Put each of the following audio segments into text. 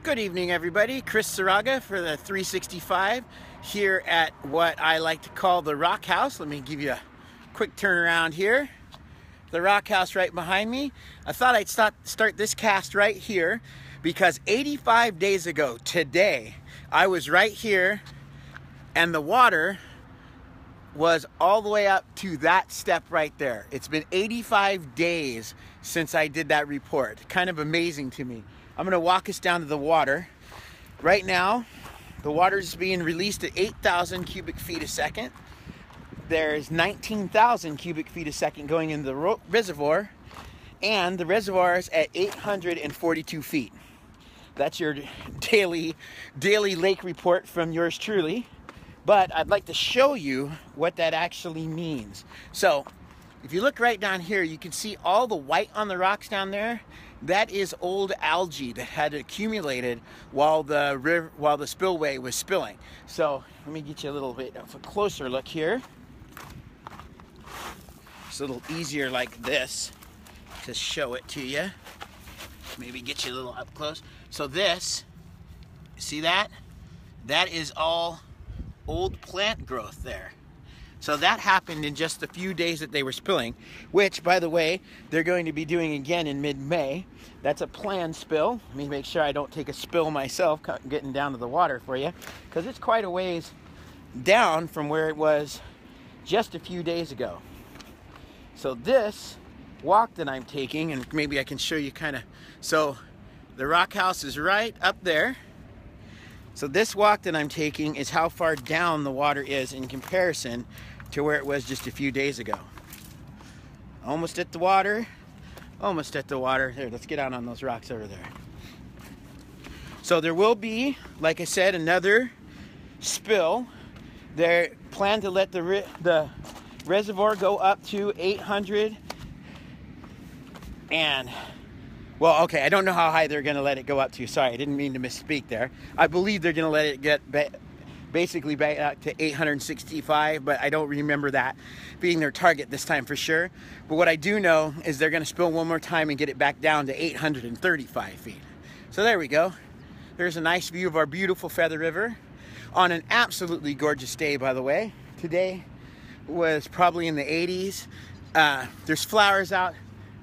Good evening, everybody. Chris Saraga for the 365 here at what I like to call the Rock House. Let me give you a quick turnaround here. The Rock House right behind me. I thought I'd start this cast right here because 85 days ago today, I was right here and the water was all the way up to that step right there. It's been 85 days since I did that report. Kind of amazing to me. I'm going to walk us down to the water. Right now, the water is being released at 8,000 cubic feet a second. There's 19,000 cubic feet a second going into the reservoir, and the reservoir is at 842 feet. That's your daily lake report from yours truly. But I'd like to show you what that actually means. So, if you look right down here, you can see all the white on the rocks down there. That is old algae that had accumulated while the spillway was spilling. So let me get you a little bit of a closer look here. It's a little easier like this to show it to you. Maybe get you a little up close. So this, see that? That is all old plant growth there. So that happened in just the few days that they were spilling, which, by the way, they're going to be doing again in mid-May. That's a planned spill. Let me make sure I don't take a spill myself getting down to the water for you, because it's quite a ways down from where it was just a few days ago. So this walk that I'm taking, and maybe I can show you kind of, so the Rock House is right up there. So this walk that I'm taking is how far down the water is in comparison to where it was just a few days ago. Almost at the water, almost at the water. Here, let's get out on those rocks over there. So there will be, like I said, another spill. They plan to let the reservoir go up to 800 and... Well, okay, I don't know how high they're going to let it go up to. Sorry, I didn't mean to misspeak there. I believe they're going to let it get basically back to 865, but I don't remember that being their target this time for sure. But what I do know is they're going to spill one more time and get it back down to 835 feet. So there we go. There's a nice view of our beautiful Feather River on an absolutely gorgeous day, by the way. Today was probably in the 80s. There's flowers out.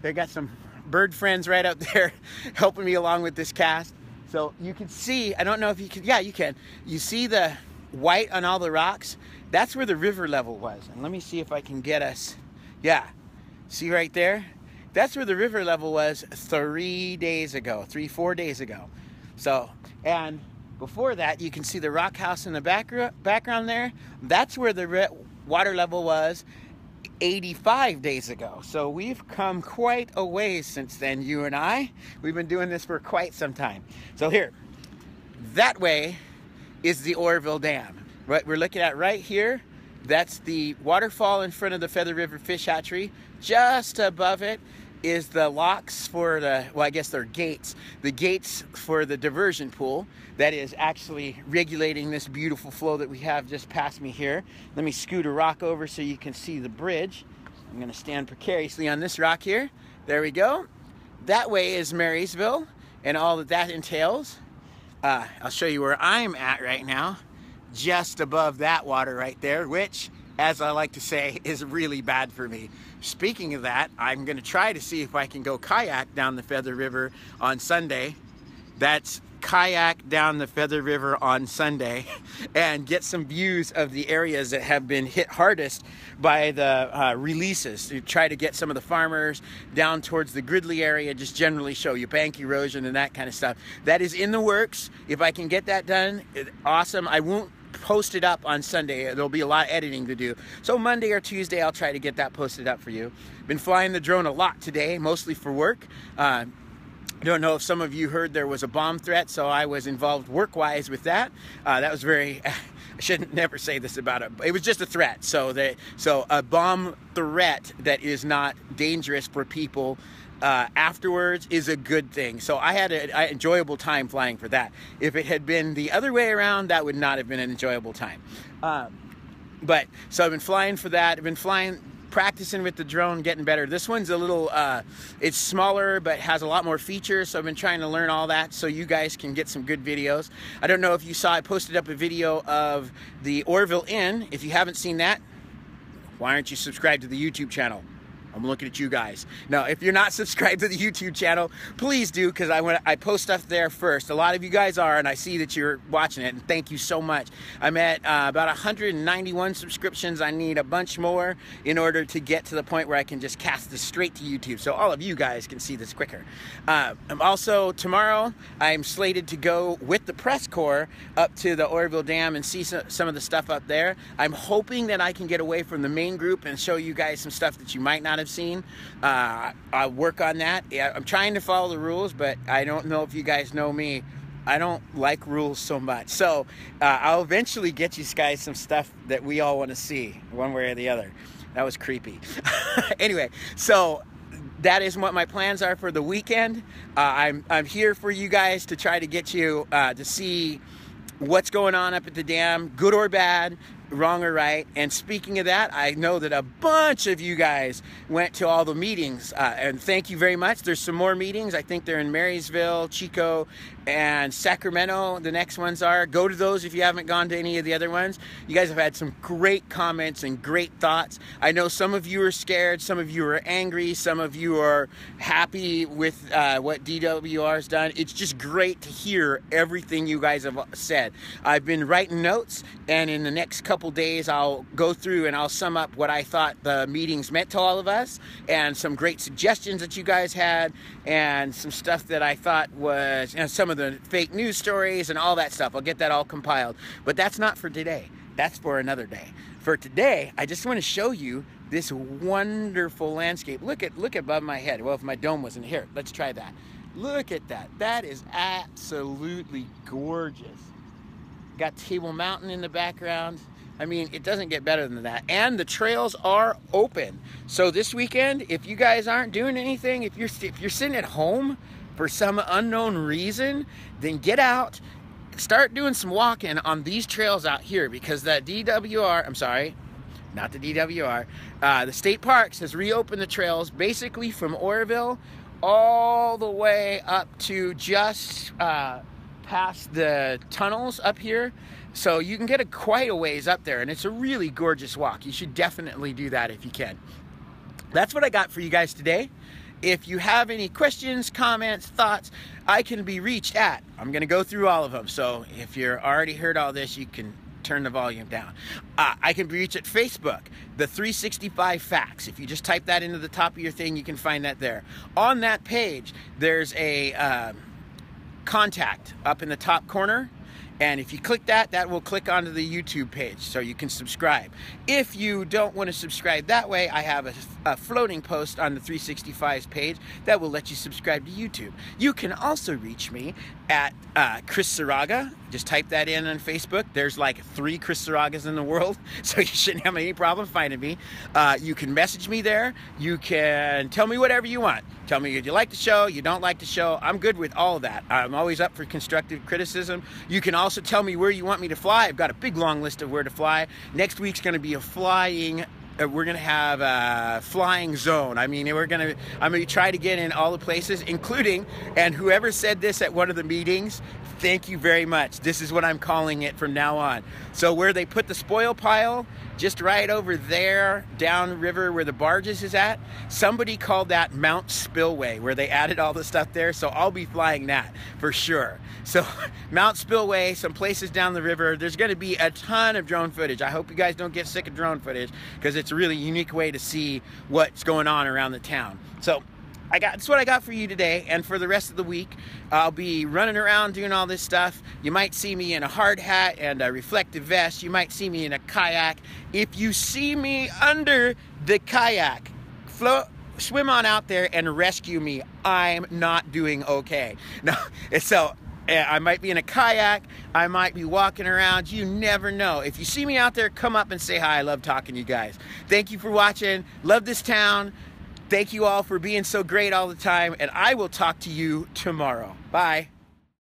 They got some bird friends right out there helping me along with this cast. So you can see, I don't know if you can, yeah, you can. You see the white on all the rocks? That's where the river level was. And let me see if I can get us, yeah, see right there? That's where the river level was 4 days ago. So, and before that, you can see the Rock House in the background there. That's where the water level was 85 days ago. So we've come quite a ways since then, you and I. We've been doing this for quite some time. So here, that way is the Oroville Dam. What we're looking at right here, that's the waterfall in front of the Feather River Fish Hatchery. Just above it is the locks for the, well, I guess they're gates. The gates for the diversion pool that is actually regulating this beautiful flow that we have just past me here. Let me scoot a rock over so you can see the bridge. I'm going to stand precariously on this rock here. There we go. That way is Marysville and all that that entails. I'll show you where I'm at right now. Just above that water right there, which, as I like to say, is really bad for me. Speaking of that, I'm going to try to see if I can go kayak down the Feather River on Sunday. That's kayak down the Feather River on Sunday and get some views of the areas that have been hit hardest by the releases. To try to get some of the farmers down towards the Gridley area, just generally show you bank erosion and that kind of stuff. That is in the works. If I can get that done, awesome. I won't post it up on Sunday. There'll be a lot of editing to do. So Monday or Tuesday, I'll try to get that posted up for you. Been flying the drone a lot today, mostly for work. I don't know if some of you heard there was a bomb threat, so I was involved work-wise with that. That was very, I shouldn't never say this about it. It was just a threat. So a bomb threat that is not dangerous for people afterwards is a good thing. So I had an enjoyable time flying for that. If it had been the other way around, that would not have been an enjoyable time. So I've been flying for that. I've been flying practicing with the drone, getting better. This one's a little, it's smaller, but has a lot more features. So I've been trying to learn all that so you guys can get some good videos. I don't know if you saw, I posted up a video of the Oroville Inn. If you haven't seen that, why aren't you subscribed to the YouTube channel? I'm looking at you guys. Now, if you're not subscribed to the YouTube channel, please do, because I post stuff there first. A lot of you guys are, and I see that you're watching it, and thank you so much. I'm at about 191 subscriptions. I need a bunch more in order to get to the point where I can just cast this straight to YouTube, so all of you guys can see this quicker. I'm also, tomorrow, I'm slated to go with the press corps up to the Oroville Dam and see some of the stuff up there. I'm hoping that I can get away from the main group and show you guys some stuff that you might not have seen. I'll work on that. Yeah, I'm trying to follow the rules, but I don't know if you guys know me. I don't like rules so much. So I'll eventually get you guys some stuff that we all want to see, one way or the other. That was creepy. Anyway, so that is what my plans are for the weekend. I'm here for you guys to try to get you to see what's going on up at the dam, good or bad, wrong or right. And speaking of that, I know that a bunch of you guys went to all the meetings, and thank you very much. There's some more meetings. I think they're in Marysville, Chico, and Sacramento. The next ones are. Go to those if you haven't gone to any of the other ones. You guys have had some great comments and great thoughts. I know some of you are scared, some of you are angry, some of you are happy with what DWR's done. It's just great to hear everything you guys have said. I've been writing notes, and in the next couple days I'll go through and I'll sum up what I thought the meetings meant to all of us, and some great suggestions that you guys had, and some stuff that I thought was, you know, some of the fake news stories and all that stuff. I'll get that all compiled, but that's not for today. That's for another day. For today, I just want to show you this wonderful landscape. Look above my head. Well, if my dome wasn't here, let's try that. Look at that. That is absolutely gorgeous. Got Table Mountain in the background. I mean, it doesn't get better than that. And the trails are open. So this weekend, if you guys aren't doing anything, if you're sitting at home for some unknown reason, then get out, start doing some walking on these trails out here, because the DWR, I'm sorry, not the DWR, the state parks has reopened the trails basically from Oroville all the way up to just past the tunnels up here. So you can get quite a ways up there, and it's a really gorgeous walk. You should definitely do that if you can. That's what I got for you guys today. If you have any questions, comments, thoughts, I can be reached at, I'm going to go through all of them. So if you're already heard all this, you can turn the volume down. I can be reached at Facebook, the 365 Facts. If you just type that into the top of your thing, you can find that there. On that page, there's a contact up in the top corner. And if you click that, that will click onto the YouTube page, so you can subscribe. If you don't want to subscribe that way, I have a floating post on the 365's page that will let you subscribe to YouTube. You can also reach me at Chris Saraga. Just type that in on Facebook. There's like 3 Chris Saragas in the world, so you shouldn't have any problem finding me. You can message me there. You can tell me whatever you want. Tell me if you like the show, you don't like the show. I'm good with all of that. I'm always up for constructive criticism. You can also tell me where you want me to fly. I've got a big long list of where to fly. Next week's going to be a flying. We're going to have a flying zone. I mean, I'm going to try to get in all the places, including, and whoever said this at one of the meetings, thank you very much. This is what I'm calling it from now on. So where they put the spoil pile, just right over there, downriver where the barges is at, somebody called that Mount Spillway, where they added all the stuff there. So I'll be flying that for sure. So Mount Spillway, some places down the river, there's going to be a ton of drone footage. I hope you guys don't get sick of drone footage, because it's a really unique way to see what's going on around the town. So that's what I got for you today, and for the rest of the week, I'll be running around doing all this stuff. You might see me in a hard hat and a reflective vest. You might see me in a kayak. If you see me under the kayak, swim on out there and rescue me. I'm not doing okay. No, so I might be in a kayak. I might be walking around. You never know. If you see me out there, come up and say hi. I love talking to you guys. Thank you for watching. Love this town. Thank you all for being so great all the time, and I will talk to you tomorrow. Bye.